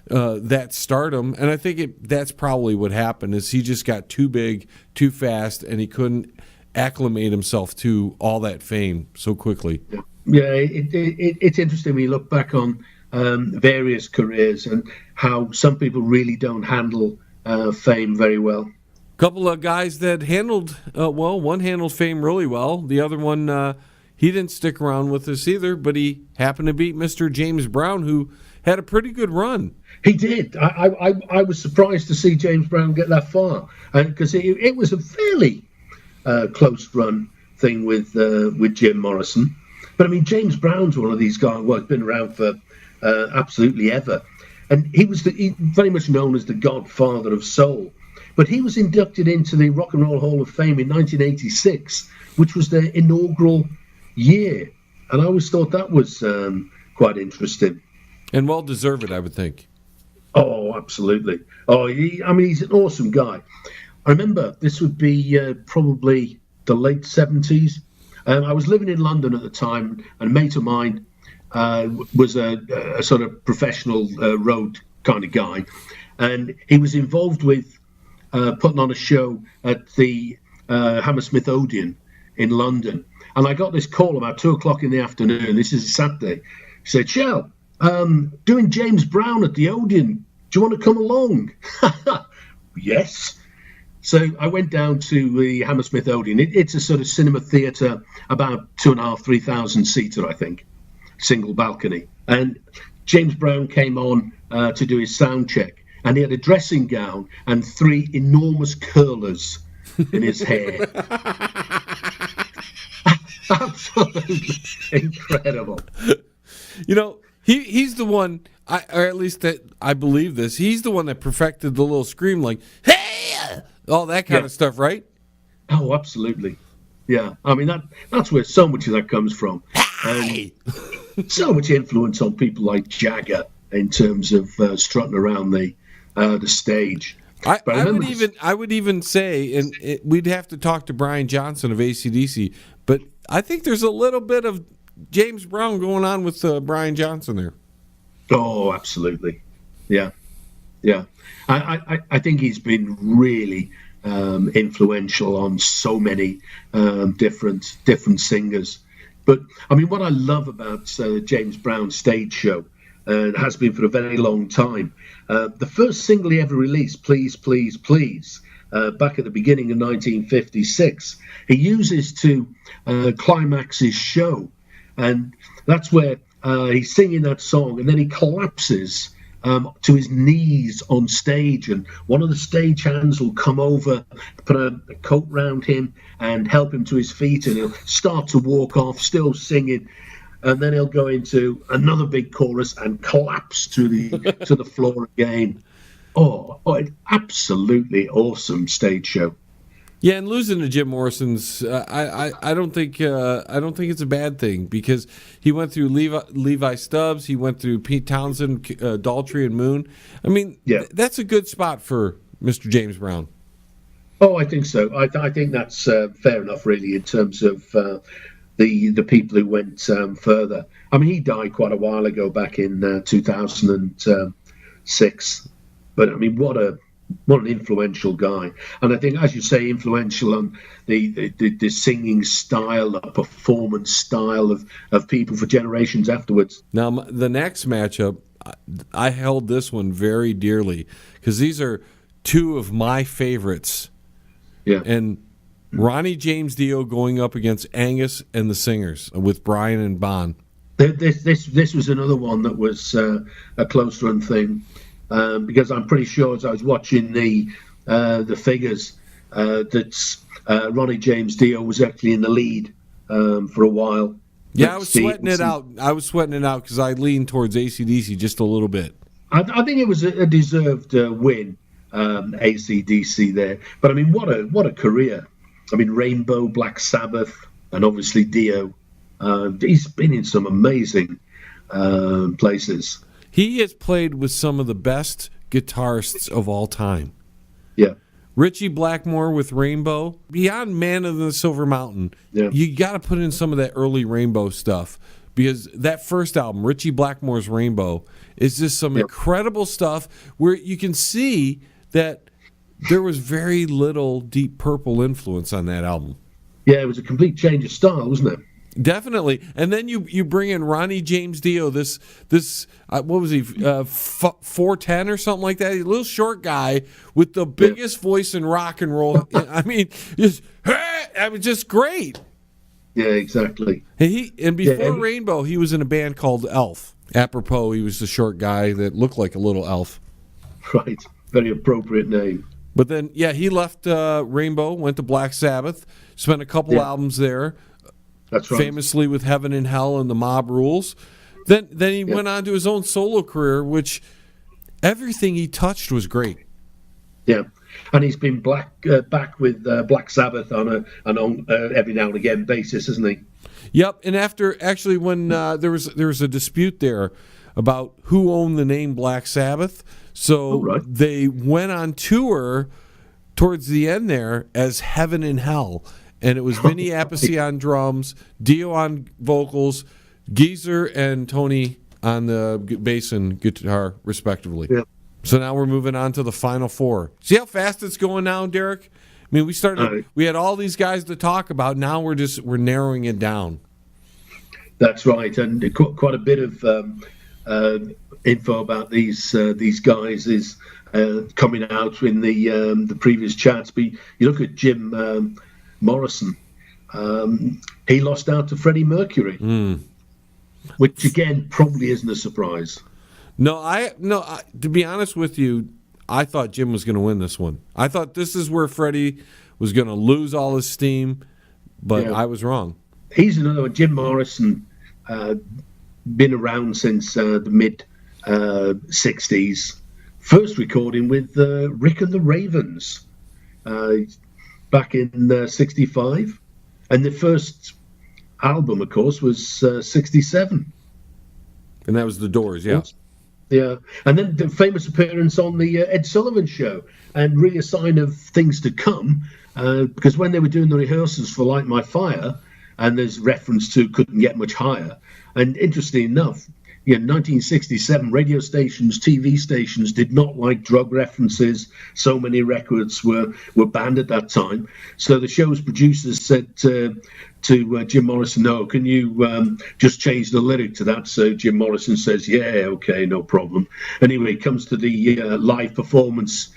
that stardom, and I think that's probably what happened, is he just got too big, too fast, and he couldn't acclimate himself to all that fame so quickly. Yeah, it's interesting when you look back on various careers and how some people really don't handle fame very well. Couple of guys that handled one handled fame really well. The other one, he didn't stick around with us either, but he happened to beat Mr. James Brown, who had a pretty good run. He did. I was surprised to see James Brown get that far, because it was a fairly close run thing with Jim Morrison. But I mean, James Brown's one of these guys who has been around for absolutely ever. And he was very much known as the godfather of soul. But he was inducted into the Rock and Roll Hall of Fame in 1986, which was their inaugural year. And I always thought that was quite interesting. And well-deserved, I would think. Oh, absolutely. Oh, he's an awesome guy. I remember this would be probably the late 70s. I was living in London at the time, and a mate of mine was a sort of professional road kind of guy, and he was involved with putting on a show at the Hammersmith Odeon in London. And I got this call about 2:00 in the afternoon. This is a Saturday. He said, "Shell, doing James Brown at the Odeon. Do you want to come along?" Yes. So I went down to the Hammersmith Odeon. It's a sort of cinema theatre, about 2,500-3,000 seater, I think, single balcony. And James Brown came on to do his sound check, and he had a dressing gown and 3 enormous curlers in his hair. Absolutely incredible. He's the one, or at least that I believe this. He's the one that perfected the little scream, like "Hey!" all that kind of stuff, right? Oh, absolutely. Yeah, I mean that's where so much of that comes from, and so much influence on people like Jagger in terms of strutting around the stage. I would even say, and we'd have to talk to Brian Johnson of AC/DC, but I think there's a little bit of James Brown going on with Brian Johnson there. Oh, absolutely. Yeah. I think he's been really influential on so many different singers. But I mean, what I love about James Brown's stage show, and has been for a very long time, the first single he ever released, Please, Please, Please, back at the beginning of 1956, he uses to climax his show. And that's where he's singing that song, and then he collapses to his knees on stage, and one of the stage hands will come over, put a coat round him and help him to his feet, and he'll start to walk off, still singing, and then he'll go into another big chorus and collapse to the floor again. Oh, absolutely awesome stage show. Yeah, and losing to Jim Morrison's, I don't think it's a bad thing, because he went through Levi Stubbs, he went through Pete Townsend, Daltrey, and Moon. I mean, that's a good spot for Mr. James Brown. Oh, I think so. I think that's fair enough, really, in terms of the people who went further. I mean, he died quite a while ago, back in 2006. But I mean, what an influential guy. And I think, as you say, influential on the singing style, the performance style of people for generations afterwards. Now, the next matchup, I held this one very dearly, because these are two of my favorites. Yeah. And Ronnie James Dio going up against Angus and the Singers with Brian and Bon. This was another one that was a close run thing. Because I'm pretty sure, as I was watching the figures, that Ronnie James Dio was actually in the lead for a while. Yeah, I was sweating it out. Because I leaned towards AC/DC just a little bit. I think it was a deserved win, AC/DC there. But I mean, what a career! I mean, Rainbow, Black Sabbath, and obviously Dio. He's been in some amazing places. He has played with some of the best guitarists of all time. Yeah. Ritchie Blackmore with Rainbow. Beyond Man of the Silver Mountain, you got to put in some of that early Rainbow stuff, because that first album, Ritchie Blackmore's Rainbow, is just some incredible stuff where you can see that there was very little Deep Purple influence on that album. Yeah, it was a complete change of style, wasn't it? Definitely. And then you bring in Ronnie James Dio, this what was he, 4'10" or something like that? He's a little short guy with the biggest voice in rock and roll. I mean, just great. Yeah, exactly. And before Rainbow, he was in a band called Elf. Apropos, he was the short guy that looked like a little elf. Right. Very appropriate name. But then, he left Rainbow, went to Black Sabbath, spent a couple albums there. That's right. Famously with Heaven and Hell and The Mob Rules. Then he went on to his own solo career, which everything he touched was great. Yeah, and he's been back with Black Sabbath on an every now and again basis, isn't he? Yep. And after when there was a dispute there about who owned the name Black Sabbath, so they went on tour towards the end there as Heaven and Hell. And it was Vinny Appice on drums, Dio on vocals, Geezer and Tony on the bass and guitar, respectively. Yeah. So now we're moving on to the final four. See how fast it's going now, Derek? I mean, we had all these guys to talk about. Now we're narrowing it down. That's right, and quite a bit of info about these guys is coming out in the previous chats. But you look at Jim Morrison, he lost out to Freddie Mercury, which again probably isn't a surprise. No, to be honest with you, I thought Jim was going to win this one. I thought this is where Freddie was going to lose all his steam, but I was wrong. He's another one. Jim Morrison, been around since the mid 60s. First recording with Rick and the Ravens. Back in 65, and the first album, of course, was 67, and that was The Doors. Yeah, Yeah, and then the famous appearance on the Ed Sullivan Show, and really a sign of things to come, because when they were doing the rehearsals for Light My Fire, and there's reference to Couldn't Get Much Higher, and interestingly enough, 1967 radio stations, TV stations did not like drug references. So many records were banned at that time. So the show's producers said to Jim Morrison, "No, can you just change the lyric to that?" So Jim Morrison says, "Yeah, okay, no problem." Anyway, it comes to the live performance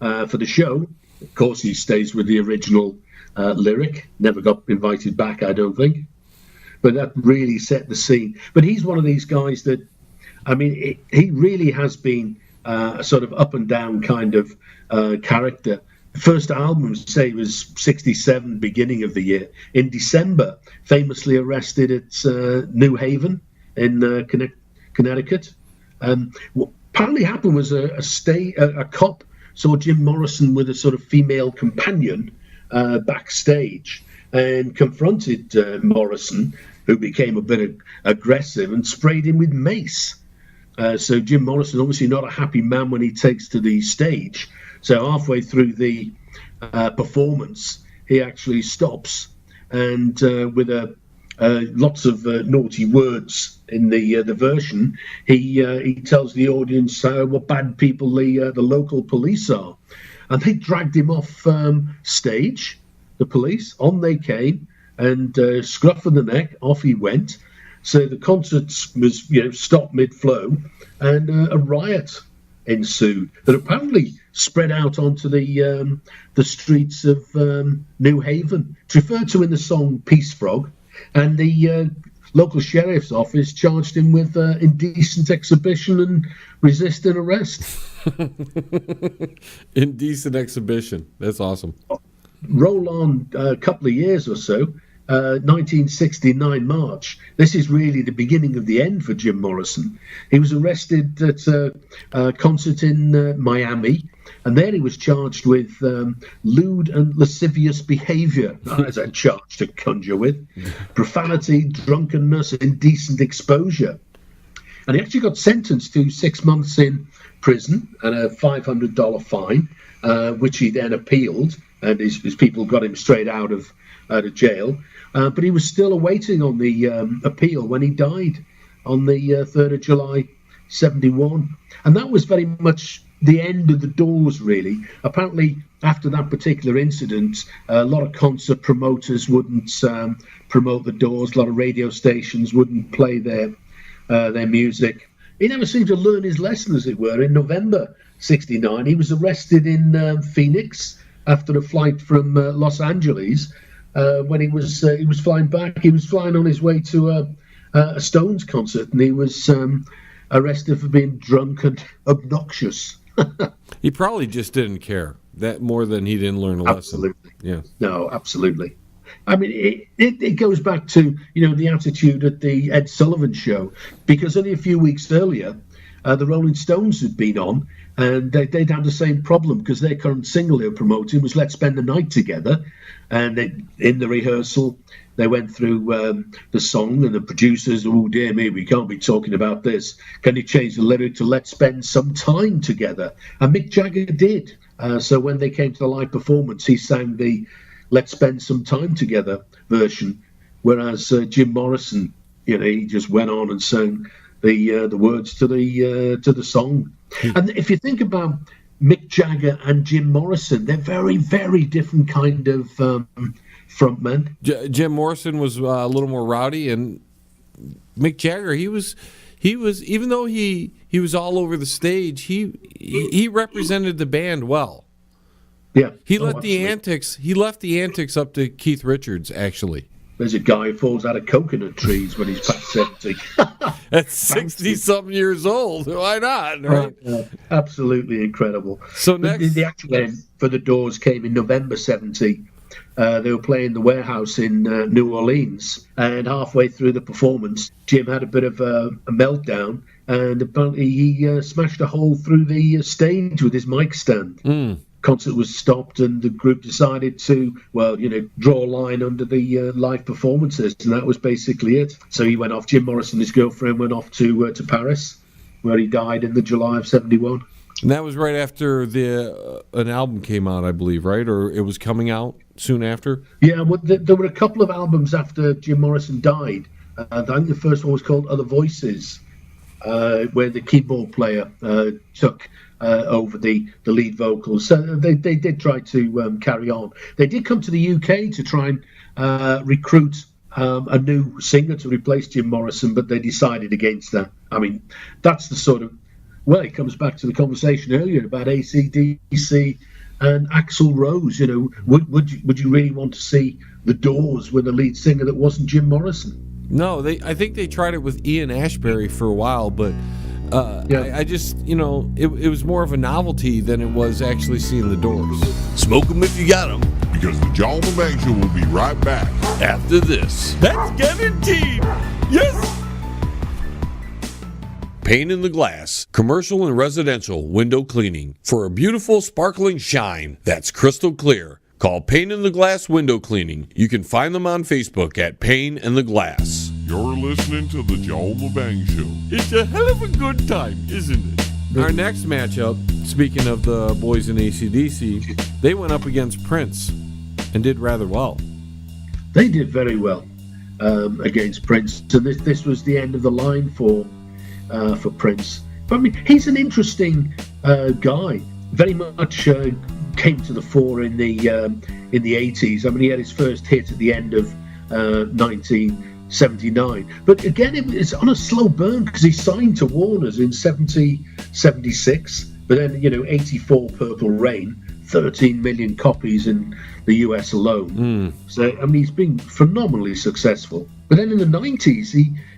for the show. Of course, he stays with the original lyric. Never got invited back, I don't think. But that really set the scene. But he's one of these guys that, I mean, he really has been a sort of up and down kind of character. The first album, say, was 67, beginning of the year. In December, famously arrested at New Haven in Connecticut. What apparently happened was a cop saw Jim Morrison with a sort of female companion backstage, and confronted Morrison, who became a bit aggressive and sprayed him with mace. So Jim Morrison, obviously not a happy man when he takes to the stage. So halfway through the performance, he actually stops, and with lots of naughty words in the version, he tells the audience what bad people the local police are. And they dragged him off stage. The police, on they came, and scruff of the neck, off he went. So the concert was, stopped mid-flow, and a riot ensued that apparently spread out onto the streets of New Haven. It's referred to in the song Peace Frog, and the local sheriff's office charged him with indecent exhibition and resisting arrest. Indecent exhibition. That's awesome. Roll on a couple of years or so, 1969 March. This is really the beginning of the end for Jim Morrison. He was arrested at a concert in Miami, and there he was charged with lewd and lascivious behaviour. That's a charge to conjure with. Profanity, drunkenness, indecent exposure. And he actually got sentenced to 6 months in prison and a $500 fine, which he then appealed. And his people got him straight out of jail. But he was still awaiting on the appeal when he died on the 3rd of July, 71. And that was very much the end of the Doors, really. Apparently, after that particular incident, a lot of concert promoters wouldn't promote the Doors. A lot of radio stations wouldn't play their music. He never seemed to learn his lesson, as it were. In November 69, he was arrested in Phoenix after a flight from Los Angeles. When he was flying back, he was flying on his way to a Stones concert, and he was arrested for being drunk and obnoxious. He probably just didn't care that more than he didn't learn a lesson. Absolutely. Yeah. No, absolutely. I mean, it goes back to the attitude at the Ed Sullivan Show, because only a few weeks earlier, the Rolling Stones had been on, and they'd had the same problem, because their current single they were promoting was "Let's Spend the Night Together," and in the rehearsal they went through the song, and the producers, "Oh dear me, we can't be talking about this. Can you change the lyric to 'Let's Spend Some Time Together'?" And Mick Jagger did. So when they came to the live performance, he sang the "Let's Spend Some Time Together" version, whereas Jim Morrison, he just went on and sang the words to the song. And if you think about Mick Jagger and Jim Morrison, they're very, very different kind of frontmen. Jim Morrison was a little more rowdy, and Mick Jagger, he was even though he was all over the stage, he represented the band well. Yeah, he left the antics up to Keith Richards, actually. There's a guy who falls out of coconut trees when he's past 70. At 60-something years old. Why not? Right? Absolutely incredible. So next, the actual end for the Doors came in November 70. They were playing the Warehouse in New Orleans, and halfway through the performance, Jim had a bit of a meltdown, and apparently he smashed a hole through the stage with his mic stand. Concert was stopped, and the group decided to, draw a line under the live performances, and that was basically it. So he went off. Jim Morrison and his girlfriend went off to Paris, where he died in the July of 71. And that was right after an album came out, I believe, right? Or it was coming out soon after? Yeah, well, there were a couple of albums after Jim Morrison died. I think the first one was called Other Voices, where the keyboard player took over the lead vocals. So they did try to carry on. They did come to the UK to try and recruit a new singer to replace Jim Morrison, but they decided against that. I mean, that's the sort of... Well, it comes back to the conversation earlier about AC/DC and Axl Rose. You know, would you really want to see the Doors with a lead singer that wasn't Jim Morrison? No, I think they tried it with Ian Ashbury for a while, but I just, you know, it was more of a novelty than it was actually seeing the Doors. Smoke them if you got them. Because the John Lebang Show will be right back. After this. That's guaranteed! Yes! Pane in the Glass, commercial and residential window cleaning. For a beautiful, sparkling shine that's crystal clear, call Pane in the Glass Window Cleaning. You can find them on Facebook at Pane in the Glass. You're listening to the John Lebang Show. It's a hell of a good time, isn't it? Our next matchup, speaking of the boys in AC/DC, they went up against Prince and did rather well. They did very well against Prince. So this was the end of the line for Prince. But I mean, he's an interesting guy. Very much came to the fore in the 80s. I mean, he had his first hit at the end of 1979. But again, it's on a slow burn because he signed to Warner's in 76. But then, you know, 84 Purple Rain, 13 million copies in the US alone. So, I mean, he's been phenomenally successful. But then in the 90s,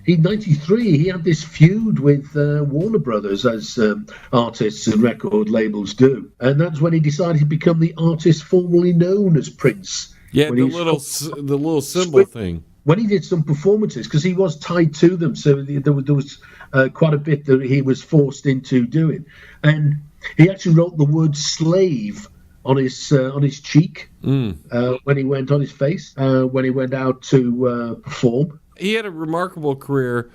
in 93, he had this feud with Warner Brothers, as artists and record labels do. And that's when he decided to become the artist formerly known as Prince. Yeah, the little symbol thing. When he did some performances, because he was tied to them, so there was quite a bit that he was forced into doing. And he actually wrote the word slave on his cheek when he went on his face when he went out to perform. He had a remarkable career,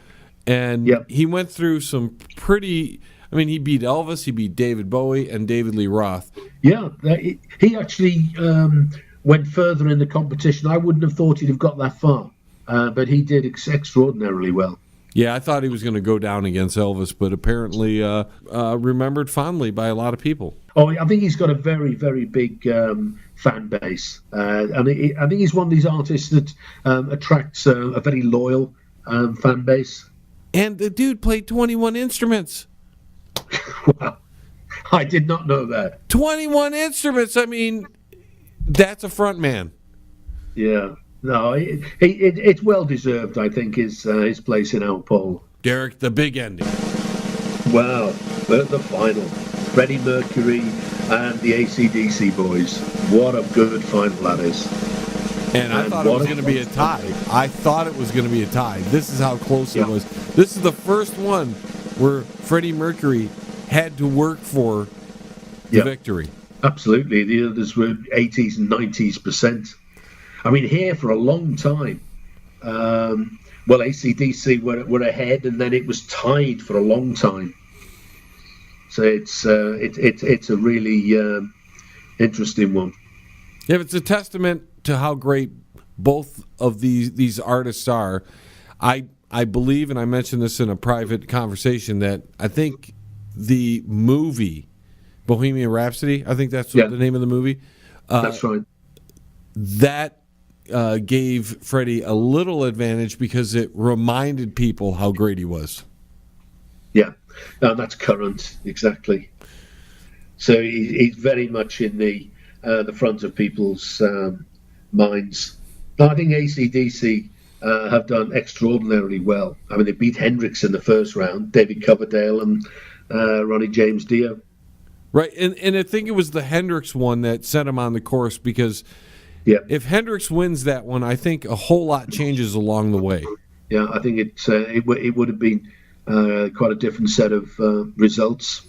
and he went through some pretty... I mean, he beat Elvis, he beat David Bowie, and David Lee Roth. Yeah, he actually went further in the competition. I wouldn't have thought he'd have got that far, but he did extraordinarily well. Yeah, I thought he was going to go down against Elvis, but apparently remembered fondly by a lot of people. Oh, I think he's got a very, very big fan base. And I think he's one of these artists that attracts a very loyal fan base. And the dude played 21 instruments. Wow. I did not know that. 21 instruments. I mean, that's a front man. Yeah. No, it's well deserved, I think, his place in our poll. Derek, the big ending. Wow, the final. Freddie Mercury and the AC/DC boys. What a good final that is. And I thought it was going to be a tie. I thought it was going to be a tie. This is how close it was. This is the first one where Freddie Mercury had to work for the victory. Absolutely. The others were 80s and 90s%. I mean, here for a long time, AC/DC were ahead, and then it was tied for a long time. So it's a really interesting one. Yeah, it's a testament to how great both of these artists are. I believe, and I mentioned this in a private conversation, that I think the movie Bohemian Rhapsody, I think that's the name of the movie. That's right. That gave Freddie a little advantage because it reminded people how great he was. Yeah, that's current, exactly. So he's very much in the front of people's minds. I think AC/DC have done extraordinarily well. I mean, they beat Hendrix in the first round, David Coverdale and Ronnie James Dio. Right, and I think it was the Hendrix one that set him on the course because if Hendrix wins that one, I think a whole lot changes along the way. Yeah, I think it would have been quite a different set of results.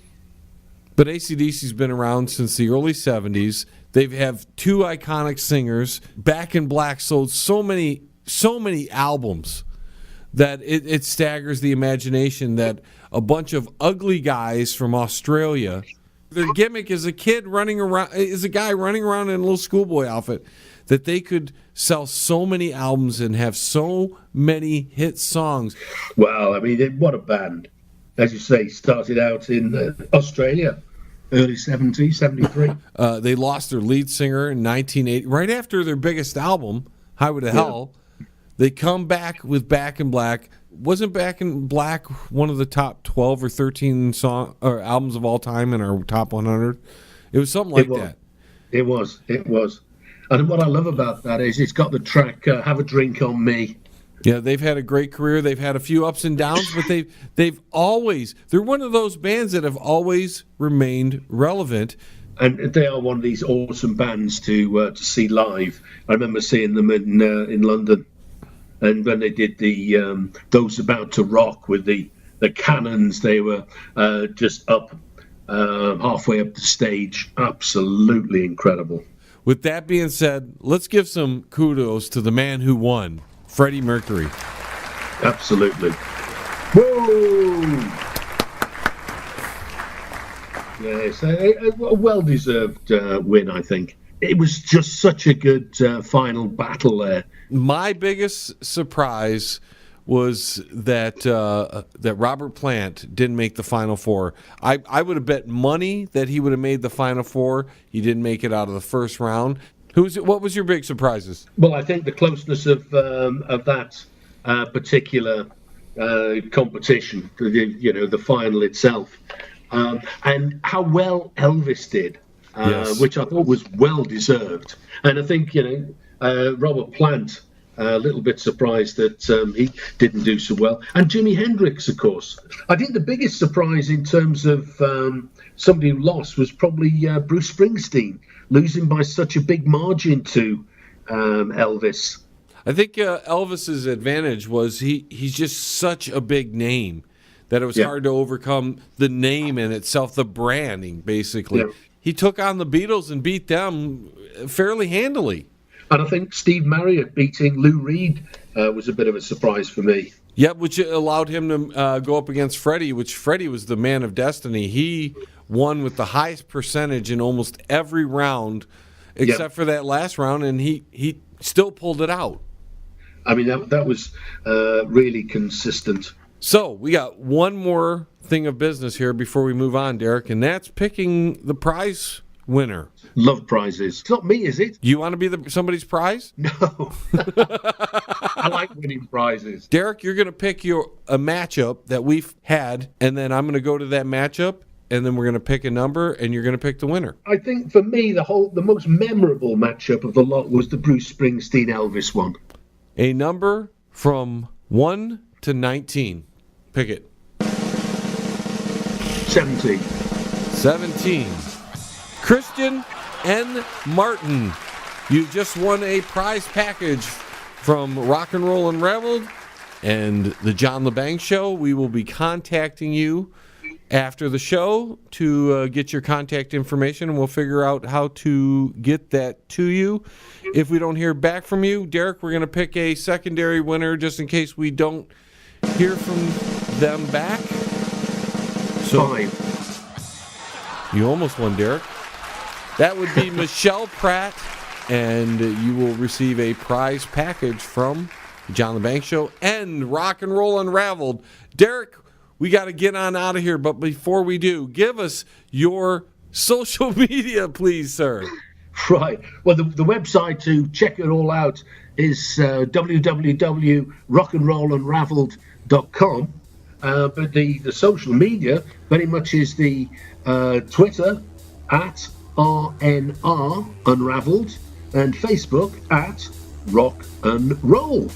But AC/DC's been around since the early 70s. They have two iconic singers. Back in Black sold so many albums that it staggers the imagination that a bunch of ugly guys from Australia, their gimmick is a guy running around in a little schoolboy outfit, that they could sell so many albums and have so many hit songs. Well, I mean, what a band. As you say, started out in Australia, early 70s, 73. They lost their lead singer in 1980, right after their biggest album, Highway to Hell. They come back with Back in Black. Wasn't Back in Black one of the top 12 or 13 albums of all time in our top 100? It was something like that. It was. And what I love about that is it's got the track Have a Drink on Me. Yeah, they've had a great career. They've had a few ups and downs, but they're one of those bands that have always remained relevant. And they are one of these awesome bands to see live. I remember seeing them in London, and when they did the Those About to Rock with the cannons, they were just up halfway up the stage. Absolutely incredible. With that being said, let's give some kudos to the man who won, Freddie Mercury. Absolutely. Whoa! Yes, a well-deserved win, I think. It was just such a good final battle there. My biggest surprise was that Robert Plant didn't make the Final Four. I would have bet money that he would have made the Final Four. He didn't make it out of the first round. What was your big surprises? Well, I think the closeness of that particular competition, the final itself, and how well Elvis did, yes, which I thought was well deserved. And I think Robert Plant, a little bit surprised that he didn't do so well. And Jimi Hendrix, of course. I think the biggest surprise in terms of somebody who lost was probably Bruce Springsteen, losing by such a big margin to Elvis. I think Elvis's advantage was he's just such a big name that it was hard to overcome the name in itself, the branding, basically. Yeah. He took on the Beatles and beat them fairly handily. And I think Steve Marriott beating Lou Reed was a bit of a surprise for me. Yeah, which allowed him to go up against Freddie, which Freddie was the man of destiny. He won with the highest percentage in almost every round except for that last round, and he still pulled it out. I mean, that was really consistent. So we got one more thing of business here before we move on, Derek, and that's picking the prize winner. Love prizes. It's not me, is it? You want to be somebody's prize? No. I like winning prizes. Derek, you're going to pick a matchup that we've had, and then I'm going to go to that matchup, and then we're going to pick a number, and you're going to pick the winner. I think for me, the most memorable matchup of the lot was the Bruce Springsteen Elvis one. A number from 1 to 19. Pick it. 17. 17. Christian N. Martin, you just won a prize package from Rock'n'Roll Unravelled and the John Lebang Show. We will be contacting you after the show to get your contact information, and we'll figure out how to get that to you. If we don't hear back from you, Derek, we're going to pick a secondary winner just in case we don't hear from them back. So, 5. You almost won, Derek. That would be Michelle Pratt, and you will receive a prize package from John Lebang Show and Rock'n'Roll Unravelled. Derek, we got to get on out of here, but before we do, give us your social media, please, sir. Right. Well, the website to check it all out is www.rock'n'rollunravelled.com. But the social media very much is the Twitter at RNR Unravelled and Facebook at Rock and Roll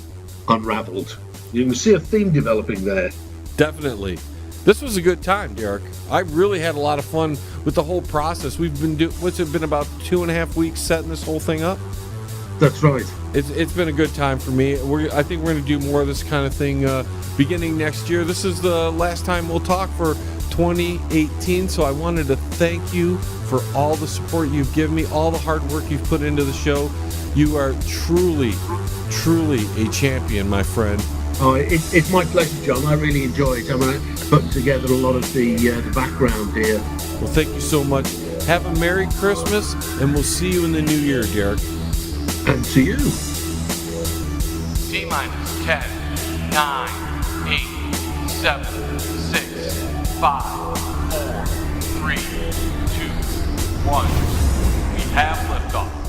Unravelled. You can see a theme developing there. Definitely. This was a good time, Derek. I really had a lot of fun with the whole process. We've been what's it been, about 2.5 weeks setting this whole thing up? That's right. It's been a good time for me. I think we're going to do more of this kind of thing beginning next year. This is the last time we'll talk for 2018, so I wanted to thank you for all the support you've given me, all the hard work you've put into the show. You are truly, truly a champion, my friend. Oh, it's my pleasure, John. I really enjoy it. I'm putting together a lot of the background here. Well, thank you so much. Have a Merry Christmas, and we'll see you in the new year, Derek. And to you. T-minus 10, 9, 8, 7, 6, 5, 4, 3, 2, 1. We have liftoff.